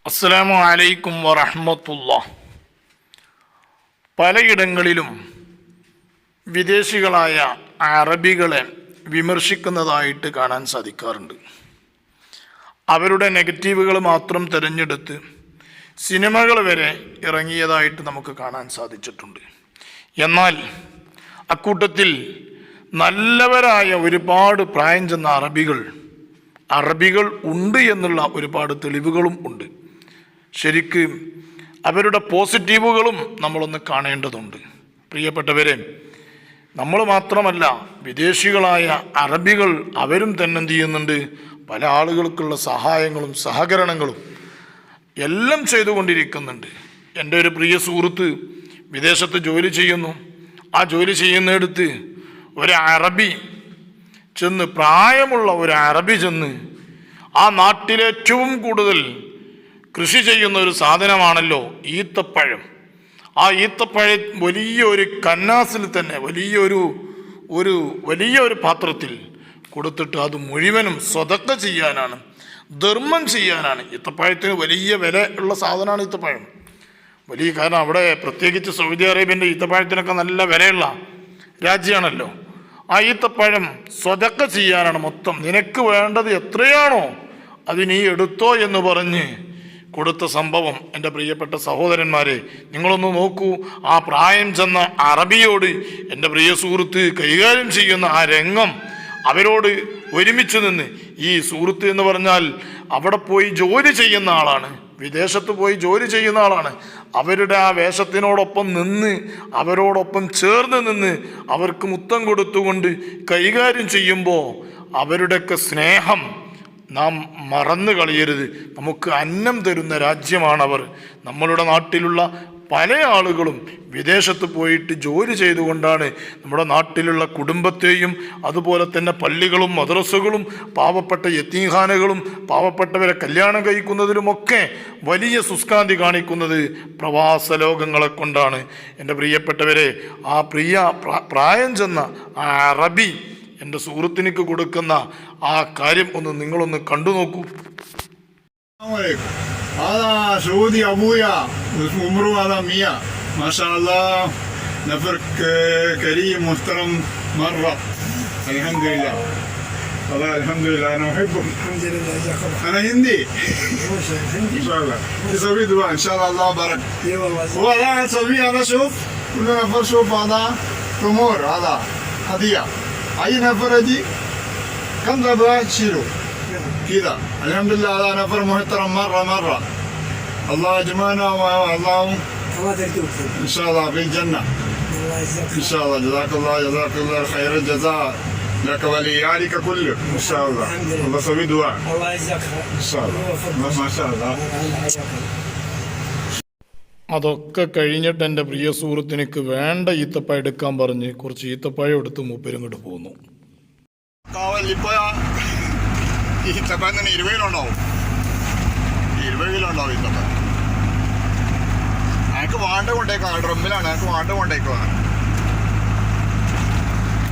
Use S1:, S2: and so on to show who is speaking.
S1: അസ്സലാമു അലൈക്കും വറഹ്മത്തുള്ളാഹ്. പലയിടങ്ങളിലും വിദേശികളായ അറബികളെ വിമർശിക്കുന്നതായിട്ട് കാണാൻ സാധിക്കാറുണ്ട്. അവരുടെ നെഗറ്റീവുകൾ മാത്രം തിരഞ്ഞെടുത്ത് സിനിമകൾ വരെ ഇറങ്ങിയതായിട്ട് നമുക്ക് കാണാൻ സാധിച്ചിട്ടുണ്ട്. എന്നാൽ അക്കൂട്ടത്തിൽ നല്ലവരായ ഒരുപാട് പ്രായം ചെന്ന അറബികൾ ഉണ്ട് എന്നുള്ള ഒരുപാട് തെളിവുകളും ഉണ്ട്. ശരിക്ക് അവരുടെ പോസിറ്റീവുകളും നമ്മളൊന്ന് കാണേണ്ടതുണ്ട്. പ്രിയപ്പെട്ടവരെ, നമ്മൾ മാത്രമല്ല, വിദേശികളായ അറബികൾ അവരും തന്നെ എന്ത് ചെയ്യുന്നുണ്ട്, പല ആളുകൾക്കുള്ള സഹായങ്ങളും സഹകരണങ്ങളും എല്ലാം ചെയ്തുകൊണ്ടിരിക്കുന്നുണ്ട്. എൻ്റെ ഒരു പ്രിയ സുഹൃത്ത് വിദേശത്ത് ജോലി ചെയ്യുന്നു. ആ ജോലി ചെയ്യുന്നിടത്ത് ഒരു അറബി ചെന്ന്, പ്രായമുള്ള ഒരു അറബി ചെന്ന്, ആ നാട്ടിലേറ്റവും കൂടുതൽ കൃഷി ചെയ്യുന്ന ഒരു സാധനമാണല്ലോ ഈത്തപ്പഴം. ആ ഈത്തപ്പഴം വലിയൊരു കന്നാസിൽ തന്നെ വലിയൊരു പാത്രത്തിൽ കൊടുത്തിട്ട് അത് മുഴുവനും സ്വതക്ക ചെയ്യാനാണ്, ധർമ്മം ചെയ്യാനാണ്. ഈത്തപ്പഴത്തിന് വലിയ വില ഉള്ള സാധനമാണ് ഈത്തപ്പഴം. കാരണം അവിടെ പ്രത്യേകിച്ച് സൗദി അറേബ്യൻ്റെ ഈത്തപ്പഴത്തിനൊക്കെ നല്ല വിലയുള്ള രാജ്യമാണല്ലോ. ആ ഈത്തപ്പഴം സ്വതക്ക ചെയ്യാനാണ് മൊത്തം. നിനക്ക് വേണ്ടത് എത്രയാണോ അത് നീ എടുത്തോ എന്ന് പറഞ്ഞ് കൊടുത്ത സംഭവം. എൻ്റെ പ്രിയപ്പെട്ട സഹോദരന്മാരെ, നിങ്ങളൊന്ന് നോക്കൂ. ആ പ്രായം ചെന്ന അറബിയോട് എൻ്റെ പ്രിയ സുഹൃത്ത് കൈകാര്യം ചെയ്യുന്ന ആ രംഗം, അവരോട് ഒരുമിച്ച് നിന്ന്, ഈ സുഹൃത്ത് എന്ന് പറഞ്ഞാൽ അവിടെ പോയി ജോലി ചെയ്യുന്ന ആളാണ്, വിദേശത്ത് പോയി ജോലി ചെയ്യുന്ന ആളാണ്. അവരുടെ ആ വേഷത്തിനോടൊപ്പം നിന്ന്, അവരോടൊപ്പം ചേർന്ന് നിന്ന്, അവർക്ക് മുത്തം കൊടുത്തുകൊണ്ട് കൈകാര്യം ചെയ്യുമ്പോൾ അവരുടെയൊക്കെ സ്നേഹം നാം മറന്നു കളയരുത്. നമുക്ക് അന്നം തരുന്ന രാജ്യമാണവർ. നമ്മളുടെ നാട്ടിലുള്ള പല ആളുകളും വിദേശത്ത് പോയിട്ട് ജോലി ചെയ്തുകൊണ്ടാണ് നമ്മുടെ നാട്ടിലുള്ള കുടുംബത്തെയും, അതുപോലെ തന്നെ പള്ളികളും മദ്രസകളും പാവപ്പെട്ട യതീംഖാനകളും പാവപ്പെട്ടവരെ കല്യാണം കഴിക്കുന്നതിലുമൊക്കെ വലിയ സുസ്കാന്തി കാണിക്കുന്നത് പ്രവാസ ലോകങ്ങളെ കൊണ്ടാണ്. എൻ്റെ പ്രിയപ്പെട്ടവരെ, ആ പ്രായം ചെന്ന ആ അറബി എൻ്റെ സുഹൃത്തിനിക്ക് കൊടുക്കുന്ന ആ കാര്യം നിങ്ങളൊന്ന് കണ്ടു നോക്കൂ.
S2: هذا سعودي ابويا عمره هذا 100 ما شاء الله. نفر كريم محترم مره. الحمد لله والله الحمد لله انا احبه. الحمد لله انا هندي ان شاء الله. تسوي دعاء ان شاء الله. الله بارك. اي والله هو لا تسوي. هذا شوف كل نفر شوف هذا تمور، هذا هديه. اي نفر يجي كم دفعه تشيله كذا. الحمد لله هذا نفر محترم مرة. الله يجمعنا والله إن شاء الله في الجنة إن شاء الله. جزاك الله خير الجزاء لك ولعيالك كله إن شاء الله. الله سوي دعاء. الله يجزاك إن شاء الله. ما شاء الله.
S1: അതൊക്കെ കഴിഞ്ഞിട്ട് എൻ്റെ പ്രിയ സുഹൃത്തിനിക്ക് വേണ്ട ഈത്തപ്പഴം എടുക്കാൻ പറഞ്ഞ് കുറച്ച് ഈത്തപ്പഴം എടുത്ത് മൂപ്പരും ഇങ്ങോട്ട് പോന്നു.
S2: ഈത്തപ്പഴം 20 കിലോ ഉണ്ടാവും. 20 കിലോ ഉണ്ടാവും ഈത്തപ്പഴം. എനിക്ക് വാണ്ട കൊണ്ടേക്കാം. ഡ്രമ്മിലാണ് എനിക്ക് വാണ്ട കൊണ്ടേക്കുവാ.